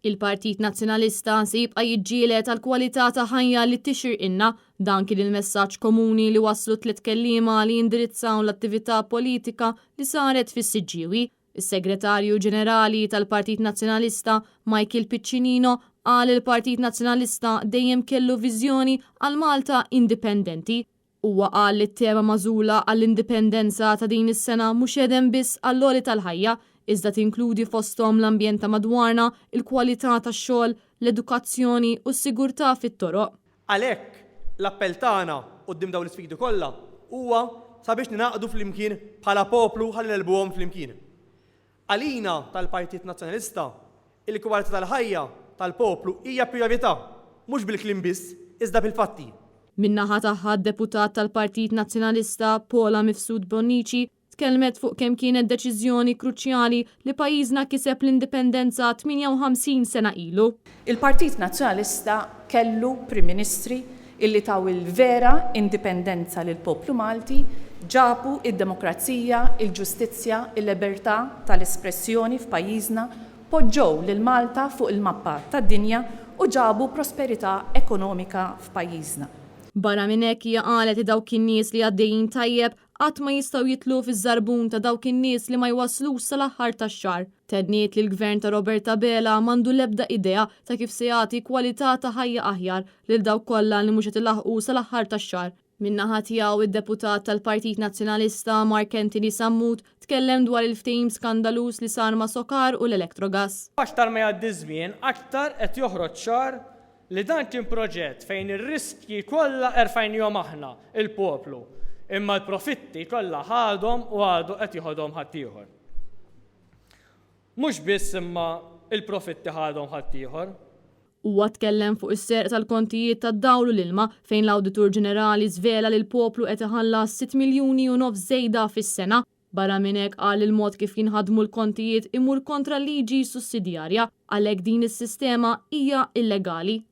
Il-Partit Nazzjonalista se jibqa' jiġġieled għal kwalità ta' ħajja li tixirqilna dan kien il-messaġġ komuni li waslu 3 kelliema li jindirizzaw l-attività politika li saret fis-Siġġiewi. Is-Segretarju Ġenerali tal-Partit Nazzjonalista Michael Piccinino qal il-Partit Nazzjonalista dejjem kellu viżjoni għal Malta indipendenti. Huwa qal li t-tema magħżula għall-indipendenza ta' din is-sena mhux edem biss għall-għoli tal-ħajja, iżda tinkludi fosthom l-ambjent ta' madwarna, il-kwalità tax-xogħol, l-edukazzjoni u s-sigurtà fit-toroq. Għalhekk l-appell tagħna quddiem dawn l-isfidi kollha huwa sabiex ninaqdu flimkien bħala poplu ħalli nelbuhom flimkien. Għalina tal-Partit Nazzjonalista, il-kwalità tal-ħajja tal-poplu hija prijorità, mhux bil-kliem biss, iżda bil-fatti. Min-naħa tagħha d-deputat tal-Partit Nazzjonalista Paula Mifsud Bonnici tkellmet fuq kemm kienet deċiżjoni kruċjali li pajjiżna kiseb l-indipendenza 58 sena ilu. Il-Partit Nazzjonalista kellu Prim Ministri illi taw il-vera indipendenza lil poplu Malti, ġabu id-demokrazija, il-ġustizzja, il-libertà tal-espressjoni f'pajjiżna, poġġew lil Malta fuq il-mappa tad-dinja u ġabu prosperità ekonomika f'pajjiżna. Barra minn hekk hija qalet li dawk in-nies li għaddejjin tajjeb qatt ma jistgħu jitlu fiż-żarbun ta' dawk in-nies li ma jwaslux sal-aħħar tax-xahar. Tedniet li l-gvern ta' Roberta Bela m'għandu l-ebda idea ta' kif se jagħti kwalità ta' ħajja aħjar lil dawk kollha li mhux qed ilaħqu sal-aħħar tax-xahar. Min-naħa tiegħu id-deputat tal-Partit Nazzjonalista Mark Anthony Sammut tkellem dwar il-ftehim skandalus li sar ma' Sokar u l-Electrogas. Aktar ma jgħaddi żmien, aktar qed joħroġ ċar li dan kien proġett fejn ir-riskji kollha erfajnihom aħna, il-poplu, imma l-profitti kollha ħadhom u għadu qed jieħodhom ħadd ieħor. Mhux biss imma il-profitti ħadhom ħadd ieħor. Huwa tkellem fuq is-serq tal-kontijiet tad-dawl u l-ilma fejn l-Awditur Ġenerali żvela li l-poplu qed iħallas 6 miljuni u nofs żejda fis-sena. Barra minn hekk qal il-mod kif jinħadmu l-kontijiet imur kontra liġi sussidjarja għalhekk din is-sistema hija illegali.